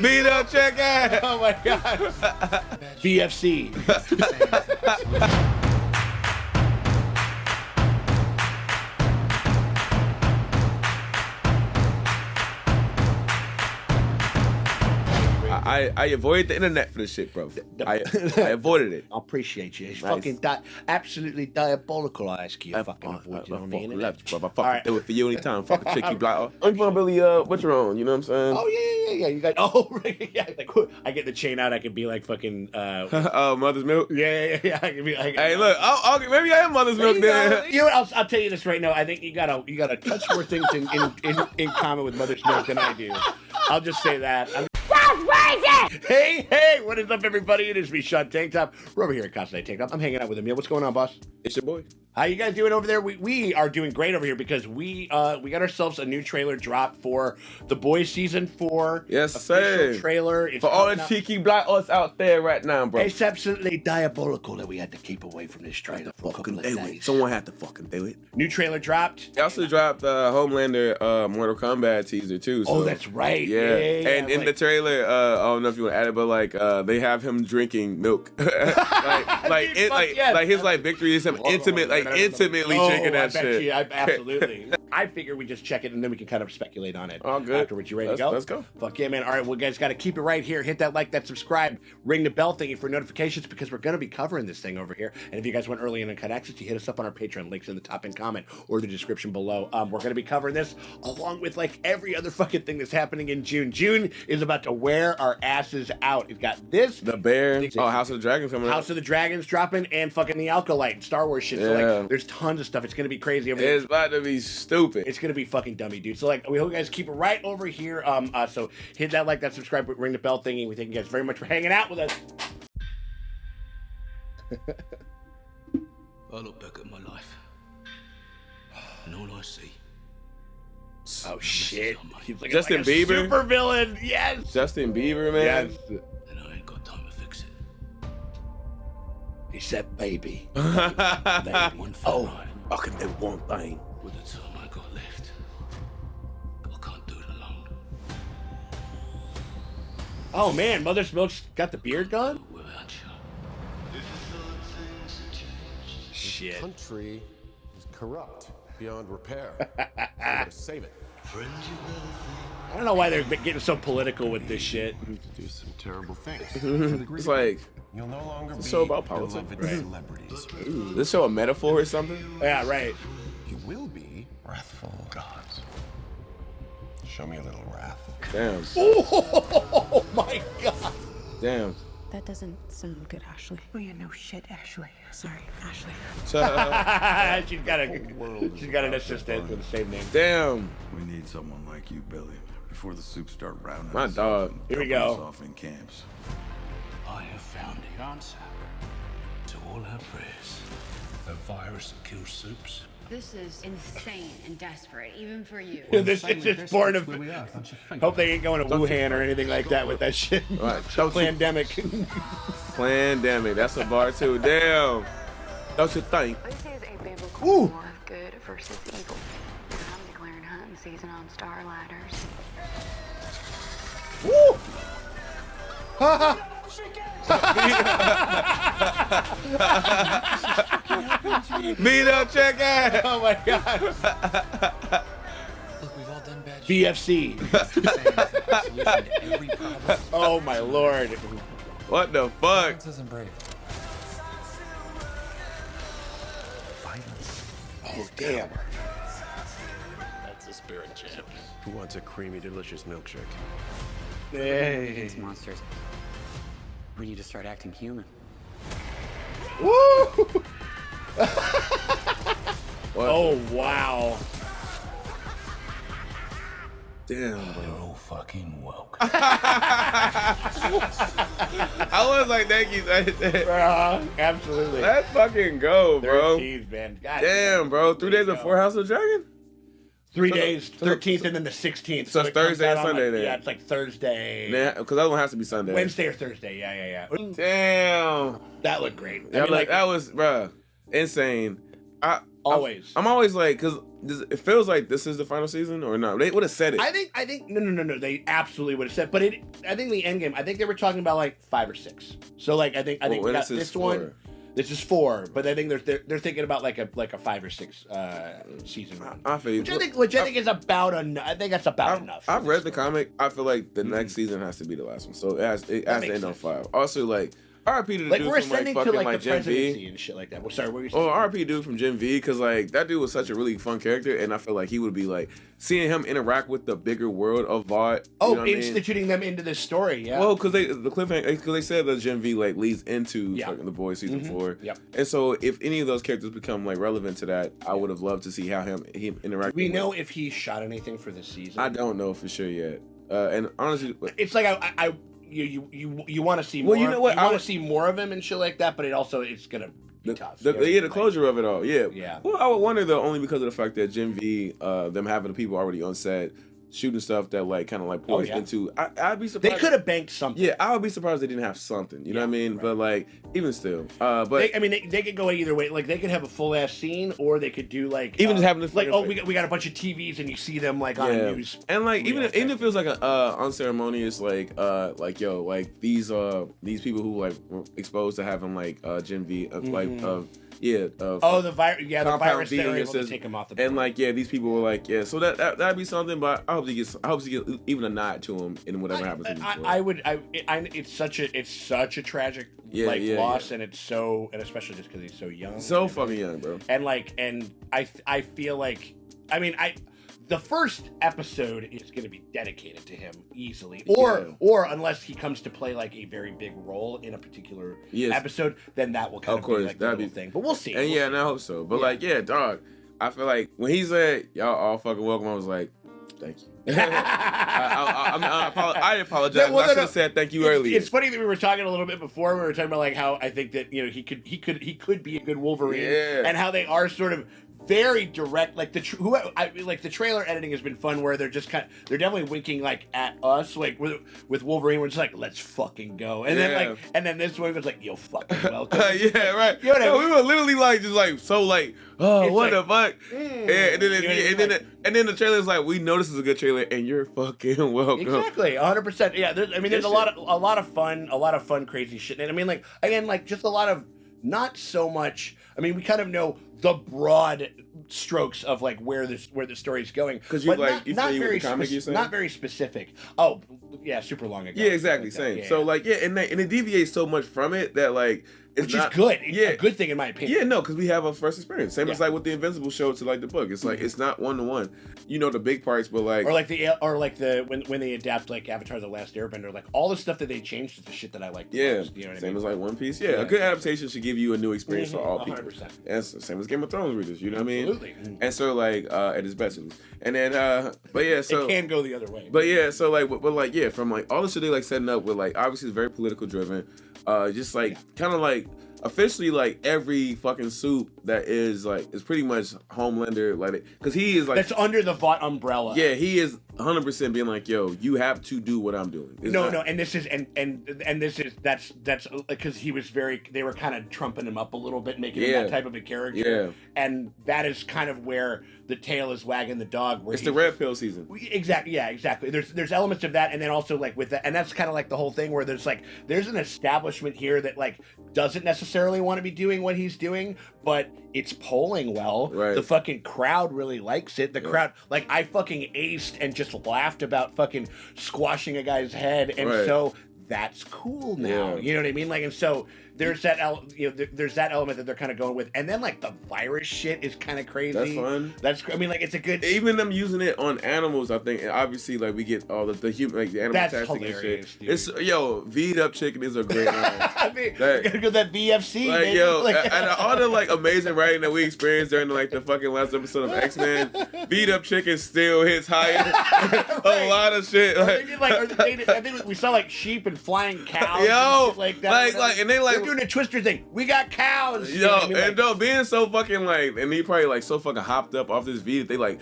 Beat up chicken. Oh my god. BFC. I avoided the internet for this shit, bro. I avoided it. I appreciate you. It's Nice. fucking absolutely diabolical. I ask you, fucking avoid it on the internet. Left, bro. I fucking Alright. do it for you anytime. Fucking chicky block. I'm from Billy Butcher on. You know what I'm saying? Oh yeah. You got yeah. Like, I get the chain out. I could be like fucking. Mother's milk. Yeah. I could be like. Hey, look. I'll maybe I am mother's milk then. You know what? I'll tell you this right now. I think you got a touch more things in common with Mother's Milk than I do. I'll just say that. Hey, what is up, everybody? It is me, Sean Tank Top. We're over here at Casa Tank Top. I'm hanging out with Emil. What's going on, boss? It's your boy. How you guys doing over there? We are doing great over here because we got ourselves a new trailer drop for The Boys season 4. Yes, official sir. trailer. It's For all the coming out. cheeky black us out there right now, bro. It's absolutely diabolical that we had to keep away from this trailer for a couple of do it. days. Someone had to fucking do it. New trailer dropped. They also dropped Homelander Mortal Kombat teaser too. So. Oh, that's right. Yeah. And in the trailer, I don't know if you want to add it, but like they have him drinking milk. like his like victory is him intimately drinking that shit. Absolutely. I figure we just check it and then we can kind of speculate on it. All good. Afterwards, you ready to go? Let's go. Fuck yeah, man. All right, well, guys, got to keep it right here. Hit that like, that subscribe, ring the bell thingy for notifications because we're going to be covering this thing over here. And if you guys want early and uncut access, you hit us up on our Patreon. Links in the top end comment or the description below. We're going to be covering this along with like every other fucking thing that's happening in June. June is about to wear our asses out. It's got this. The Bear. Oh, House of the Dragons coming out. House of the Dragons dropping and fucking the Alkalite Star Wars shit. So Yeah. like, there's tons of stuff. It's gonna be crazy over there. It's about to be stupid. It's gonna be fucking dummy, dude. So like, we hope you guys keep it right over here. So hit that like, that subscribe, ring the bell thingy. We thank you guys very much for hanging out with us. I look back at my life, and all I see. Oh shit! He's like Justin like a Bieber? super villain. Yes. Justin Bieber, man. Yes. And I ain't got time to fix it. He said, "Baby." One Oh. thing right, I can do one thing. with the time I got left, I can't do it alone. Oh man, Mother's Milk's got the beard gone. Without you. Shit. Country is corrupt beyond repair. We're gonna save it. I don't know why they're getting so political with this shit. Do some terrible things. It's like, You'll no longer be show about politics. beloved celebrities. this show a metaphor or something? Yeah, right. You will be wrathful gods. Show me a little wrath. Damn. Oh my god. Damn. That doesn't sound good, Ashley. Oh, you know shit, Ashley. Sorry, Ashley. she's got an assistant with the same name. Damn. We need someone like you, Billy, before the soups start rounding My us dog. up and Here we dumping us go. off in camps. I have found the answer to all our prayers. A virus that kills soups. This is insane and desperate, even for you. This is just born of. Hope they ain't going to Wuhan or anything like that with that shit. Right. Don't you, Pandemic. Plandemic. That's a bar too. Damn. Don't you think? This is a biblical Ooh. war of good versus evil. I'm declaring hunting season on Star Ladders. Woo! Beat up chicken. Oh my god. Look, we've all done bad BFC. Solution to every problem. Oh my lord. What the fuck? Isn't brave. Oh damn. That's the spirit, champ. Who wants a creamy, delicious milkshake? Hey. These monsters. We need to start acting human. Woo! What? Oh wow. Damn, You're bro. all fucking welcome. I was like, thank you. Absolutely. Let's fucking go, bro. 13th, man. God Damn, bro. 3 days before House of the Dragon? 3 So- days, so- 13th and then the 16th. So it's it comes Thursday out and on, Sunday like, then. Yeah, it's like Thursday. Yeah, because that one has to be Sunday. Wednesday or Thursday. Yeah. Damn. That looked great. I Yeah, mean, like, that was, bruh, insane. Always. I'm always like, because it feels like this is the final season or not. They would have said it. I think no. They absolutely would have said, but I think the end game. I think they were talking about like 5 or 6. So like I think we got this one. This is 4, but I think they're thinking about like a 5 or 6 season run. I feel you. Which I think is about enough. I think that's about enough. I've read the comic. I feel like the next season has to be the last one. So it has to end on 5. Also, like, RP to the dude we're from like ascending fucking to like like the Gen presidency V. and shit like that. Well, sorry, what were you saying? Or RP dude from Gen V, because like that dude was such a really fun character, and I feel like he would be like seeing him interact with the bigger world of Vought. Oh, instituting them into this story, yeah. Well, because they said that Gen V like leads into fucking The Boys season 4. Yep. And so if any of those characters become like relevant to that, I would have loved to see how him interact. Do we know if he shot anything for this season? I don't know for sure yet. And honestly, it's like you want to see more. Well, you know what? You want to see more of him and shit like that, but it's gonna be tough. The closure of it all. Yeah. Yeah. Well, I would wonder though, only because of the fact that Gen V, them having the people already on set shooting stuff that like kind of like pours into. I'd be surprised. They could have banked something. Yeah, I would be surprised they didn't have something. You know what I mean? Right. But like, even still, but they could go either way. Like they could have a full ass scene, or they could do like even just having this like we got a bunch of TVs and you see them like on news. And like even if it feels like a unceremonious like yo like these people who like were exposed to having like Gen V the virus they were able to take them off the board. And like these people were like so that'd be something, but I hope he gets even a nod to him in whatever happens to him. It's such a tragic loss, and especially just because he's so young, fucking young, bro. And I feel like the first episode is going to be dedicated to him easily, or unless he comes to play like a very big role in a particular episode, then that will kind of be like the little thing. But we'll see. And and I hope so. But dog, I feel like when he said y'all all fucking welcome, I was like, thank you. I apologize. I should have said thank you earlier. It's funny that we were talking a little bit before. We were talking about like how I think that he could be a good Wolverine, and how they are sort of very direct. Like the trailer editing has been fun, where they're just they're definitely winking like at us, like with Wolverine. We're just like, let's fucking go, and then this one was like, yo, fucking welcome. Yeah, right. You know what I mean? We were literally like just like so like, oh, what the fuck? And then the trailer's like, we know this is a good trailer, and you're fucking welcome. Exactly, 100%. Yeah, there's a lot of fun, crazy shit. And just a lot of not so much. We kind of know the broad strokes of like where the story's going, because not very specific. Oh, yeah, super long ago. Yeah, exactly, same. Yeah. So like, and it deviates so much from it that like. Which is good. A good thing in my opinion. Yeah, no, because we have a first experience. Same as like with the Invincible show to like the book. It's like it's not 1-to-1. You know the big parts, but like when they adapt like Avatar: The Last Airbender, like all the stuff that they changed is the shit that I like. Yeah, you know same as like One Piece. Yeah, a good adaptation should give you a new experience for all people. 100%. And same as Game of Thrones readers. You know what I mean? Absolutely. And so like at its best, at least. And then but yeah, so it can go the other way. But yeah, so like but like from like all the shit they like setting up with like obviously it's very political driven. Just like kind of like. Officially, like every fucking soup that is pretty much Homelander, like because he is like that's under the Vought umbrella. Yeah, he is 100% being like, yo, you have to do what I'm doing. And this is that's because he was they were kind of trumping him up a little bit, making him that type of a character. Yeah, and that is kind of where the tail is wagging the dog. Where it's the red pill season. Exactly. Yeah, exactly. There's elements of that, and then also like with that, and that's kind of like the whole thing where there's an establishment here that like doesn't necessarily want to be doing what he's doing, but it's polling well. Right. The fucking crowd really likes it. The crowd, like I fucking aced and just laughed about fucking squashing a guy's head, and so that's cool now. You know what I mean? Like, and so there's that there's that element that they're kind of going with, and then like the virus shit is kind of crazy. That's fun. It's a good. Even them using it on animals, I think. And obviously, like we get all the human, like the animal testing and shit. Dude. It's V'd up chicken is a great line. We gotta go that VFC. Like and all the like amazing writing that we experienced during like the fucking last episode of X-Men, V'd up chicken still hits higher. A lot of shit. I think we saw like sheep and flying cows. And shit like that. And they like. They're doing a Twister thing. We got cows. Being so fucking like, and he probably like so fucking hopped up off this V that they were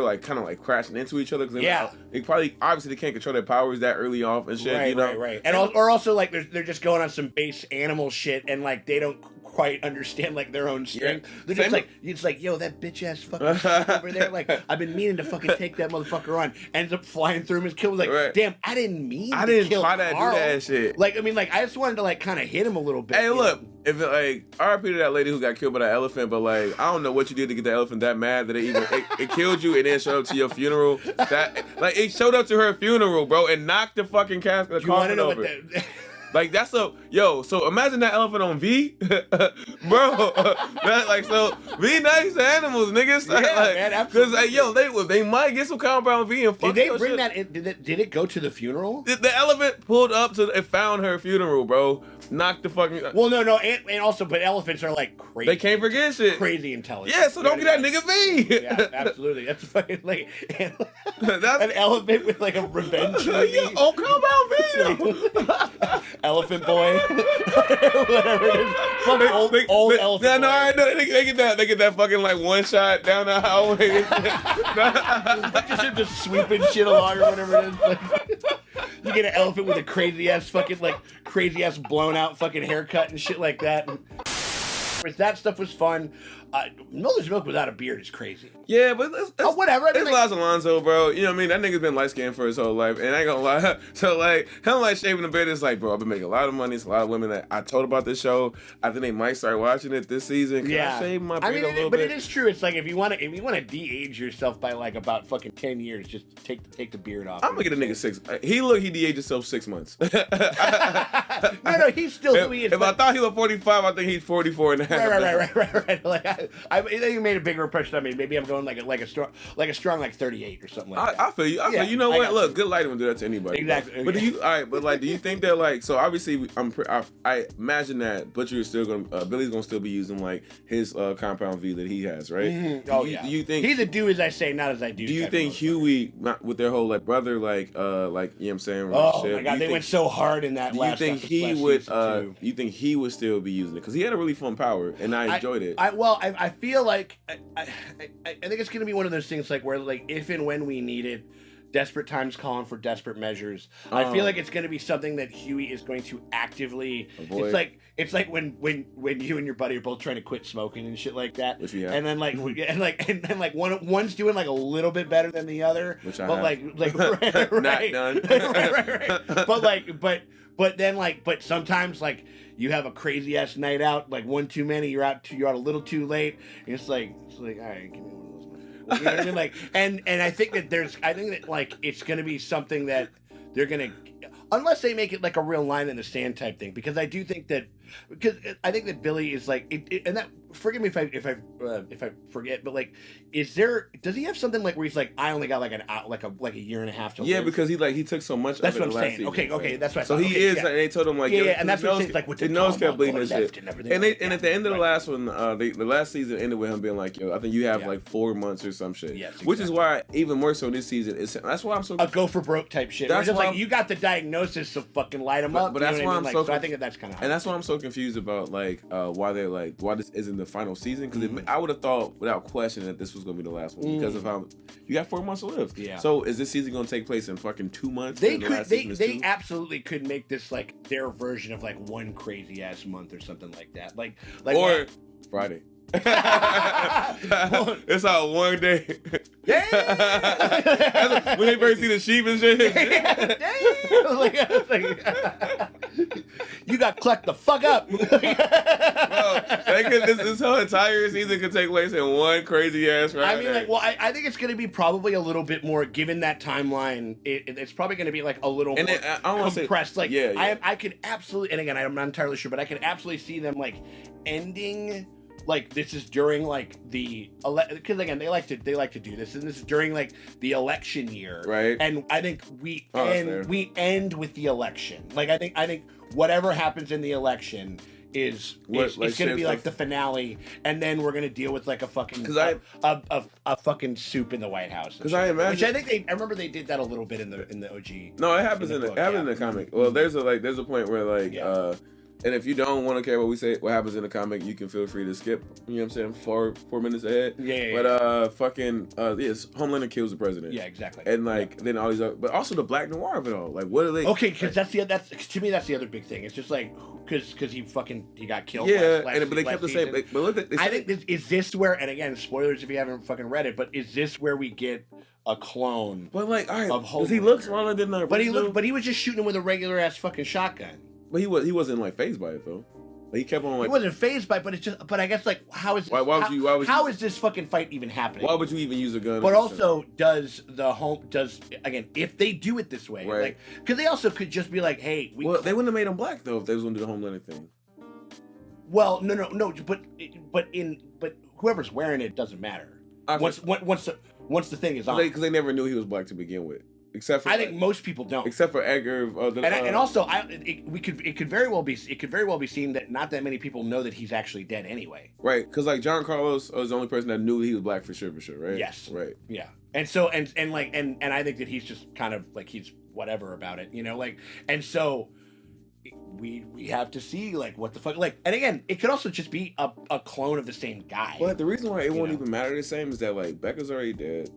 like kind of like crashing into each other. They probably obviously they can't control their powers that early off and shit. Right. And also like they're just going on some base animal shit, and like they don't quite understand like their own strength. They're Same just like, it's like, yo, that bitch ass fucking shit over there. Like, I've been meaning to fucking take that motherfucker on. Ends up flying through him and kills. Like, Right. damn, I didn't mean. I to didn't kill try to do Carl. that shit. Like, I mean, like, I just wanted to like kind of hit him a little bit. Hey, you look, know? if it, like RIP to that lady who got killed by that elephant, but like I don't know what you did to get the elephant that mad that it killed you and then showed up to your funeral. That like it showed up to her funeral, bro, and knocked the fucking casket. You want to know over. what that? Like that's so imagine that elephant on V, bro. That like so V nice to animals, niggas. Yeah, like, man, because absolutely. they might get some compound V and fuck Did they your bring shit. that in? Did it go to the funeral? The elephant pulled up to and found her funeral, bro. Knocked the fucking. Well, no, and also, but elephants are like crazy. They can't forget shit. Crazy intelligent. Yeah, so don't get that nigga V. Yeah, absolutely. That's fucking like That's an elephant with like a revenge. oh, compound V. Elephant boy, whatever it is. Fucking old elephant. Yeah, no, boy. I know they get that fucking like one shot down the highway. just sweeping shit along or whatever it is. Like, you get an elephant with a crazy ass blown out fucking haircut and shit like that. That stuff was fun. Miller's Milk without a beard is crazy. Yeah, but whatever. I mean, it's like, Laz Alonso, bro. You know what I mean? That nigga's been light skinned for his whole life, and I ain't gonna lie. So like him like shaving the beard is like, bro, I've been making a lot of money. It's a lot of women that I told about this show. I think they might start watching it this season. Yeah, I shave my beard a little but bit. it is true. It's like if you want to de-age yourself by like about fucking 10 years, just take the beard off. I'm gonna get a nigga 6. He de-aged himself 6 months. No, he's still who he is. If I thought he was 45, I think he's 44 and a half. Right. Like I think you made a bigger impression on me. Maybe I'm going like a strong like 38 or something like that. I feel you. I feel you. Know what? Look, good lighting will do that to anybody. Exactly. But do you? All right. But like, do you think that like? So obviously, I imagine that Butcher is still gonna Billy's gonna still be using like his compound V that he has, right? Mm-hmm. Oh yeah. Do you think he's a do as I say, not as I do? Do you think Huey, not with their whole like brother, like you know what I'm saying? Oh my god, they went so hard in that. Do you think he would? You think he would still be using it? Because he had a really fun power, and I enjoyed it. I feel like I think it's gonna be one of those things like where like if and when we need it, desperate times calling for desperate measures. I feel like it's gonna be something that Huey is going to actively avoid. It's like when you and your buddy are both trying to quit smoking and shit like that. Which we have. And then like one's doing like a little bit better than the other. Which I but have. like right, Not done. right. But sometimes like you have a crazy ass night out, like one too many, you're out a little too late. And it's like all right, give me one of those. You know what I mean? Like and I think that like it's gonna be something that they're gonna, unless they make it like a real line in the sand type thing, because I think that Billy is like and that, forgive me if I forget, but like, does he have something like where he's like, I only got like a year and a half to live? Yeah, because he took so much. That's of it what I'm saying. season, Okay, that's right. So he is. And they told him like, and that's what I'm saying. Like, his nose kept bleeding and shit. And at the end of the last one, the last season ended with him being like, yo, I think you have like 4 months or some shit. Yes, which is why even more so this season that's why I'm so a go for broke type shit. That's just why like you got the diagnosis, so fucking light them up. But that's why I'm so. So I think that's kind of. And that's why I'm so confused about like why this isn't the final season, because I would have thought without question that this was gonna be the last one because of how you got 4 months to live. Yeah. So is this season gonna take place in fucking 2 months? They absolutely could make this like their version of like one crazy ass month or something like that. Like or Friday. It's out one day. Yeah. When they first see the sheep and shit. You got clucked the fuck up. Bro, this whole entire season could take place in one crazy ass Friday. I mean, like, well, I think it's going to be probably a little bit more, given that timeline. It's probably going to be like a little more compressed. Like, yeah. I could absolutely, and again, I'm not entirely sure, but I could absolutely see them like ending. Like this is during like because again they like to do this, and this is during like the election year, right? And I think we end with the election. Like I think whatever happens in the election is going to be like the finale, and then we're going to deal with like a fucking a fucking soup in the White House. Because I imagine, which I think I remember they did that a little bit in the OG. No, it happens in the comic. Well, there's a point where like And if you don't want to care what we say, what happens in the comic, you can feel free to skip. You know what I'm saying? 4 minutes ahead. Yeah. But yes, Homelander kills the president. Yeah, exactly. And like then all these, but also the black noir of it all. Like, what are they? Okay, because that's to me that's the other big thing. It's just like because he got killed. Yeah, last but they kept the same. season. But look, I think is this where? And again, spoilers if you haven't fucking read it. But is this where we get a clone? But like, all right, of does he look smaller than the original? But he was just shooting him with a regular ass fucking shotgun. But he wasn't like phased by it though. Like, he kept on like. He wasn't phased by it, but it's just. But I guess like how is this, how is this fucking fight even happening? Why would you even use a gun? But also, does again if they do it this way, right? Like, because they also could just be like, hey, they wouldn't have made him black though if they was gonna do the Homelander thing. Well, no, but whoever's wearing it doesn't matter. Once the thing is on, because they never knew he was black to begin with. Except for I think most people don't. Except for Edgar. And also, it could very well be seen that not that many people know that he's actually dead anyway. Right, because like John Carlos was the only person that knew he was black for sure, right? Yes. Right. Yeah. And so and I think that he's just kind of like he's whatever about it, you know, like, and so we have to see like what the fuck, like, and again, it could also just be a clone of the same guy. But the reason why it won't even matter the same is that like Becca's already dead.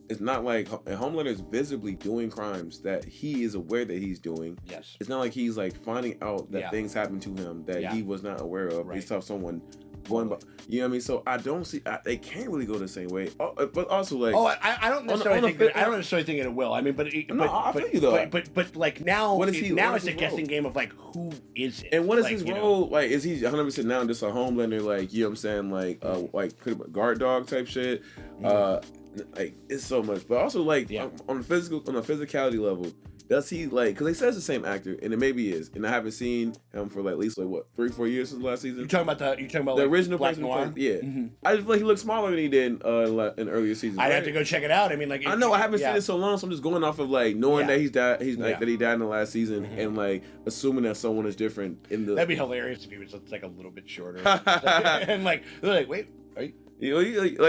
It's not like Homelander is visibly doing crimes that he is aware that he's doing. Yes. It's not like he's like finding out that things happen to him that he was not aware of based off someone going by. You know what I mean? So I don't see they can't really go the same way. But also like I don't necessarily think it will. I mean, I feel you though. But like now, what is he? Now it's a guessing game of like who is it? And what is like, his role? Like, is he 100% now just a Homelander? Like, you know what I'm saying? Like guard dog type shit. Like, it's so much. But also like on the physicality level, does he like? Because they say it's the same actor, and it maybe is. And I haven't seen him for like at least like what 3-4 years since last season. You talking about the like, original Black person? Noir? Yeah. I just feel like he looks smaller than he did in earlier seasons. I'd have to go check it out. I mean, like I know I haven't seen it so long, so I'm just going off of like knowing that he's died. That he died in the last season, and like assuming that someone is different in the. That'd be hilarious if he was like a little bit shorter, and like they're like, wait, are you? You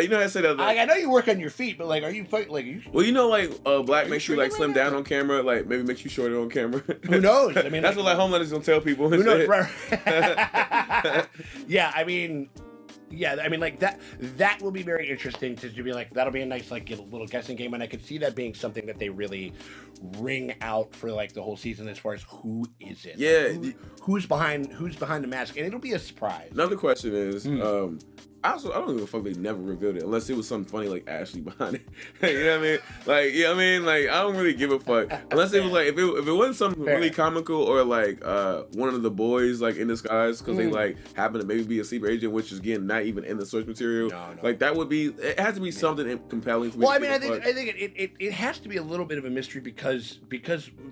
know, I said that. Like, I know you work on your feet, but like, are you like? Are you... Well, you know, like black makes you like slim down on camera, like maybe makes you shorter on camera. Who knows? I mean, that's what like Homelander's gonna tell people. Who knows? Right. Yeah, I mean, like that will be very interesting to be like, that'll be a nice like little guessing game, and I could see that being something that they really ring out for like the whole season as far as who is it? Yeah, like, who's behind the mask, and it'll be a surprise. Another question is, I don't give a fuck they never revealed it unless it was something funny like Ashley behind it. You know what I mean? Like, you know what I mean? Like, I don't really give a fuck unless it was like if it wasn't something really comical or like one of the boys like in disguise because they like happen to maybe be a secret agent, which is again not even in the source material. No. Like that would be it has to be something compelling for me. Well, I mean, I think it has to be a little bit of a mystery because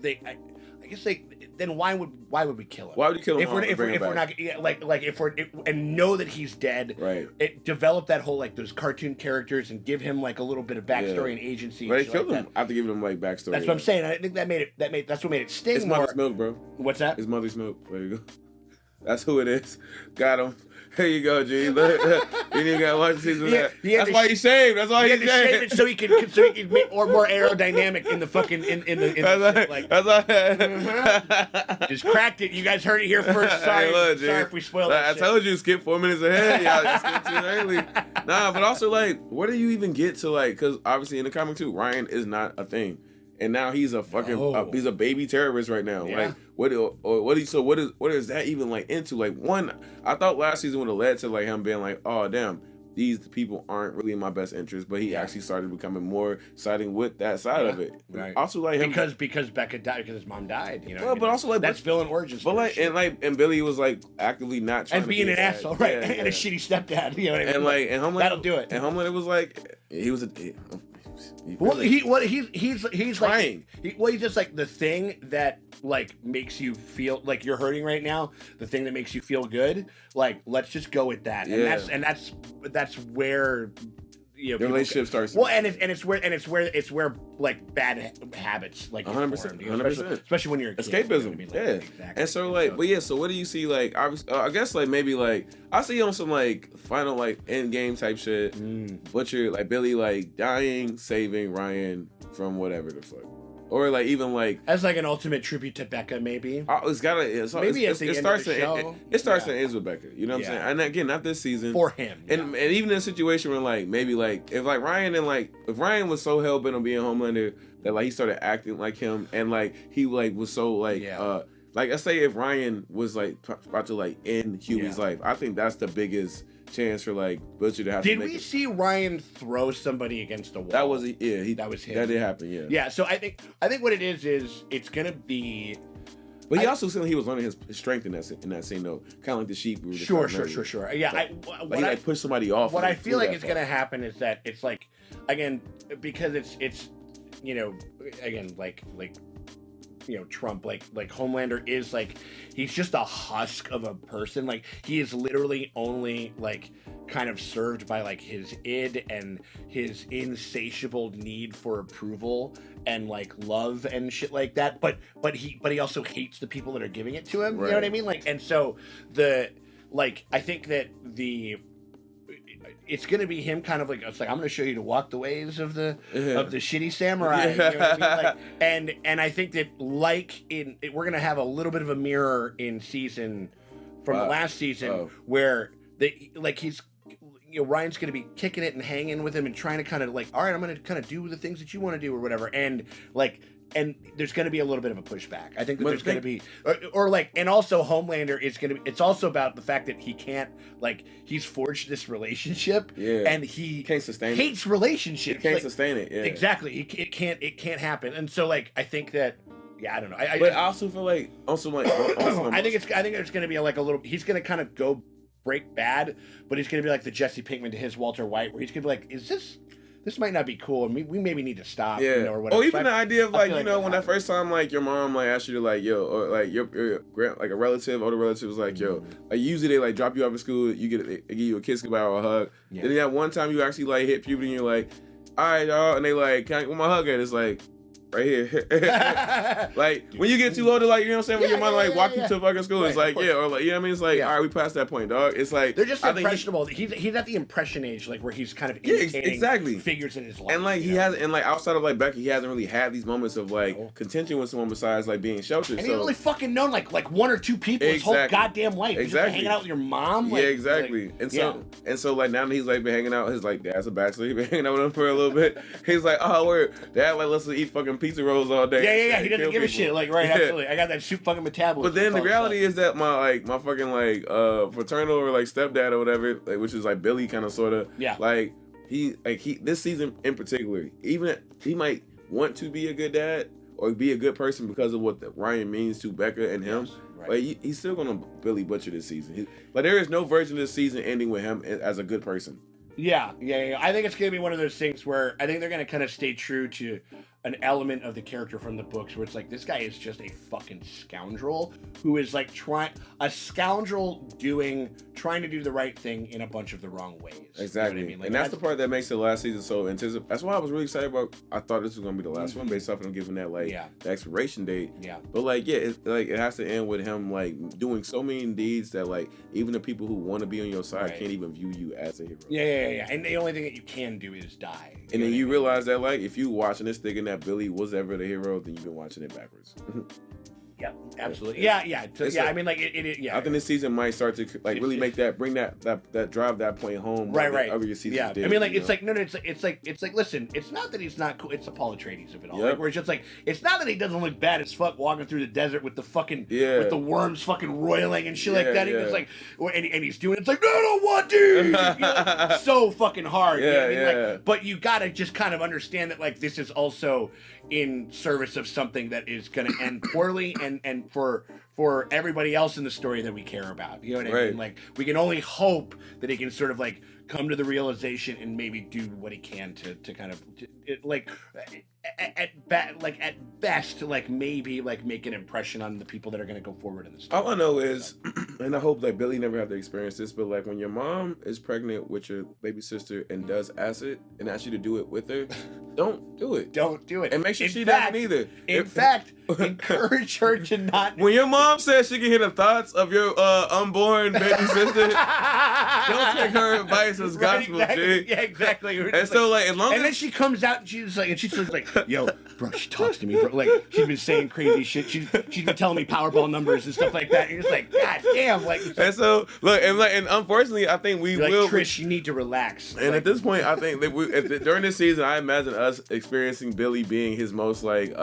they. I guess then why would we kill him? Why would you kill him if we're not and know that he's dead? Right. It develop that whole like those cartoon characters and give him like a little bit of backstory and agency. But they killed him after giving him like backstory. That's what I'm saying. I think that's what made it sting. It's Mother's Milk, bro. What's that? It's Mother's Milk. There you go. That's who it is. Got him. Here you go, G. Look, you didn't gotta watch the season. That's why he shaved. That's why he shaved it so he could make more aerodynamic in the fucking in the just cracked it. You guys heard it here first. Sorry, sorry if we spoiled it. I told you skip 4 minutes ahead. Y'all just skipped too early. Nah, but also like, where do you even get to like? Because obviously in the comic too, Ryan is not a thing. And now he's a fucking he's a baby terrorist right now. Yeah. Like what is that even like into? Like one, I thought last season would have led to like him being like, oh damn, these people aren't really in my best interest. But he actually started becoming more siding with that side of it. Right. Also like him because Becca died because his mom died. You know. Well, but also like that's villain origins. But like and Billy was like actively not trying and being an asshole, right? Yeah, and a shitty stepdad. You know what I mean? And like and Homelander that'll do it. And Homelander was like he was a. Well, he's trying. Like he's just like the thing that like makes you feel like you're hurting right now. The thing that makes you feel good. Like let's just go with that. Yeah. And that's where the relationship starts. Well, and it's where like bad habits like 100%, especially when you're a kid, escapism. You know what I mean? Like, yeah, exactly. And so like, but yeah, so what do you see like? Obviously, I guess like maybe like I see on some like final like end game type shit. Butcher like Billy like dying, saving Ryan from whatever the fuck. or like even like as like an ultimate tribute to Becca, maybe. it's gotta. Maybe at the end of the show. It starts Yeah. and ends with Becca. You know what I'm Yeah. saying? And again, not this season For him, and even in a situation where like maybe like if like Ryan and like if Ryan was so hell bent on being Homelander that like he started acting like him and like he like was so like like I say if Ryan was like about to like end Huey's life, I think that's the biggest chance for like Butcher to have Did to make we it. see Ryan throw somebody against the wall? That was that was him. That did happen, yeah. Yeah, so I think what it is it's gonna be. But he also said he was learning his strength in that scene though, kind of like the sheep. We were Sure. describing earlier. Yeah, Like, he like pushed somebody off. What and, I feel threw like that is far. gonna happen is that it's like again because it's you know again like you know Trump like Homelander is like he's just a husk of a person. Like he is literally only like kind of served by like his id and his insatiable need for approval and like love and shit like that. But he also hates the people that are giving it to him. You know what I mean? Like and so I think that it's gonna be him kind of like it's like I'm gonna show you to walk the ways of the shitty samurai. You know what I mean? Like, and I think that we're gonna have a little bit of a mirror in season from the last season where he's Ryan's gonna be kicking it and hanging with him and trying to kind of like all right I'm gonna kind of do the things that you want to do or whatever and there's going to be a little bit of a pushback. I think that there's going to be, and also Homelander is going to be, it's also about the fact that he can't, he's forged this relationship and he can't sustain hates relationships. He can't sustain it. Yeah. Exactly. It can't happen. And so, I think that, I don't know. But I also feel like, I think it's going to be he's going to kind of go break bad, but he's going to be like the Jesse Pinkman to his Walter White, where he's going to be like, is this might not be cool, and we maybe need to stop. Yeah. Or whatever. Or even the idea of when that happens. first time your mom asked you to or your a relative, older relative was like usually they drop you off at school, they give you a kiss goodbye or a hug. Yeah. Then that one time you actually hit puberty and you're like, all right, y'all, and they can I get my hug at? It's like right here. When you get too old to you know what I'm saying? When your mom walk you to fucking school, Right, it's like, you know what I mean? It's like, all right, we passed that point, dog. It's like they're just I think impressionable. He's at the impression age, where he's kind of imitating exactly figures in his life. And he hasn't, and outside of Becky, he hasn't really had these moments of contention with someone besides being sheltered. And he's only fucking known like one or two people his whole goddamn life. He's just hanging out with your mom. Yeah, exactly. And so now that he's been hanging out, his dad's a bachelor. He's been hanging out with him for a little bit. He's like, oh, word, Dad let's eat fucking pizza rolls all day. Yeah. He doesn't give a shit. Absolutely. I got that soup fucking metabolism. But then the reality is that my fucking fraternal or stepdad or whatever, which is Billy kind of sort of. Yeah. He this season in particular, even he might want to be a good dad or be a good person because of what Ryan means to Becca and him. Yes, right. He's still gonna Billy Butcher this season. There is no version of this season ending with him as a good person. Yeah. I think it's gonna be one of those things where I think they're gonna kind of stay true to an element of the character from the books where it's this guy is just a fucking scoundrel who is trying to do the right thing in a bunch of the wrong ways. Exactly. You know what I mean? And that's the part that makes the last season so anticipated. That's why I was really excited about. I thought this was gonna be the last one based off of him giving that the expiration date. Yeah. But it has to end with him doing so many deeds that even the people who want to be on your side can't even view you as a hero. Yeah. And the only thing that you can do is die. And then you realize that if you watching this thinking that Billy was ever the hero, then you've been watching it backwards. Yeah, absolutely. Yeah. I mean, I think this season might start to really make that bring that drive that point home. Right. Other seasons Yeah. did, I mean, it's listen, it's not that he's not cool. It's the Paul Atreides of it all. Yep. Where it's just it's not that he doesn't look bad as fuck walking through the desert with the fucking with the worms fucking roiling and shit like that. He was and he's doing it's no, what, dude? So fucking hard. You know what I mean? But you gotta just kind of understand that this is also in service of something that is going to end poorly and for everybody else in the story that we care about. You know what I mean? We can only hope that he can sort of come to the realization and maybe do what he can to kind of at best maybe make an impression on the people that are going to go forward in the story. All I know is, and I hope Billy never have to experience this, but when your mom is pregnant with your baby sister and does acid and asks you to do it with her, don't do it. Don't do it. And make sure she doesn't either. In fact, encourage her to not. When your mom mom says she can hear the thoughts of your unborn baby sister. Don't take her advice as gospel, exactly. G. Yeah, exactly. And so, like, as long and as then she comes out and she's like, yo, bro, she talks to me, bro. Like, she's been saying crazy shit. She's been telling me Powerball numbers and stuff like that. And you're just like, God damn, like. and so look, and unfortunately, I think we You're will. like, Trish, you need to relax. And at this point, I think that during this season, I imagine us experiencing Billy being his most like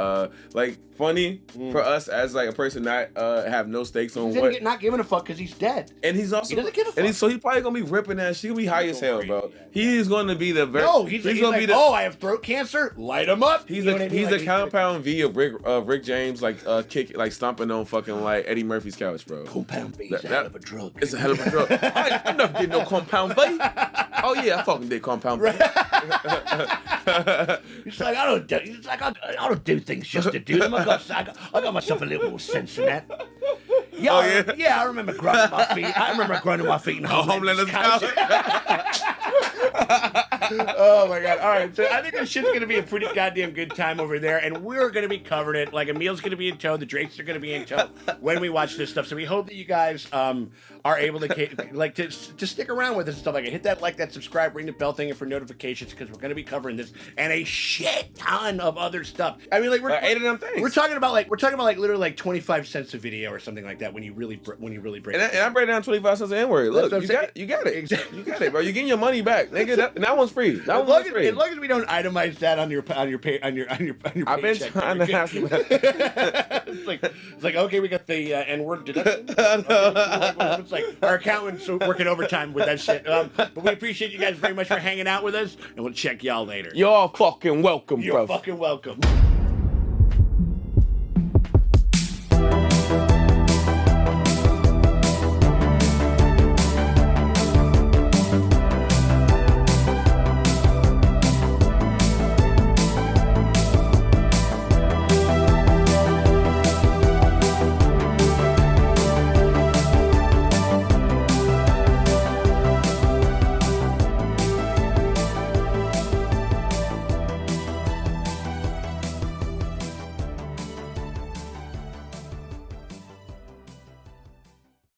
funny for us as like a person not have no stakes on what. Not giving a fuck because he's dead. And he's also He doesn't give a fuck. and he's probably gonna be ripping that. She gonna be high as hell, bro. He's gonna be the very. No, he's gonna like, be the. oh, I have throat cancer. Light him up. He's You know what I mean? he's Like, the compound V of Rick James, like stomping on fucking like Eddie Murphy's couch, bro. Compound V is That- a hell of a drug. It's a hell of a drug. I never did no compound V. Oh yeah, I fucking did compound V. He's like, I don't do things just to do them. I got myself a little more sense in that. Yeah, yeah. I remember grinding my feet. I remember grinding my feet in Homelander's Homelander's couch. Oh my god! All right, so I think this shit's gonna be a pretty goddamn good time over there, and we're gonna be covering it. Like Emil's gonna be in tow, the Drakes are gonna be in tow when we watch this stuff. So we hope that you guys are able to to stick around with us and stuff like that. Hit that subscribe, ring the bell thing for notifications because we're gonna be covering this and a shit ton of other stuff. I mean, like we're 8 of them things. We're talking about literally like 25 cents a video or something like that when you really break And it. I break down 25 cents an N-word. Look, That's what I'm you got it. Exactly. You got it, bro. You're getting your money back, nigga. That one's free. That As one's free. long as we don't itemize that on your I've been paycheck, trying you're to good. ask you that. it's like okay, we got the N-word deduction. It's like our accountant's working overtime with that shit. But we appreciate you guys very much for hanging out with us, and we'll check y'all later. You're fucking welcome, You're bro. fucking welcome.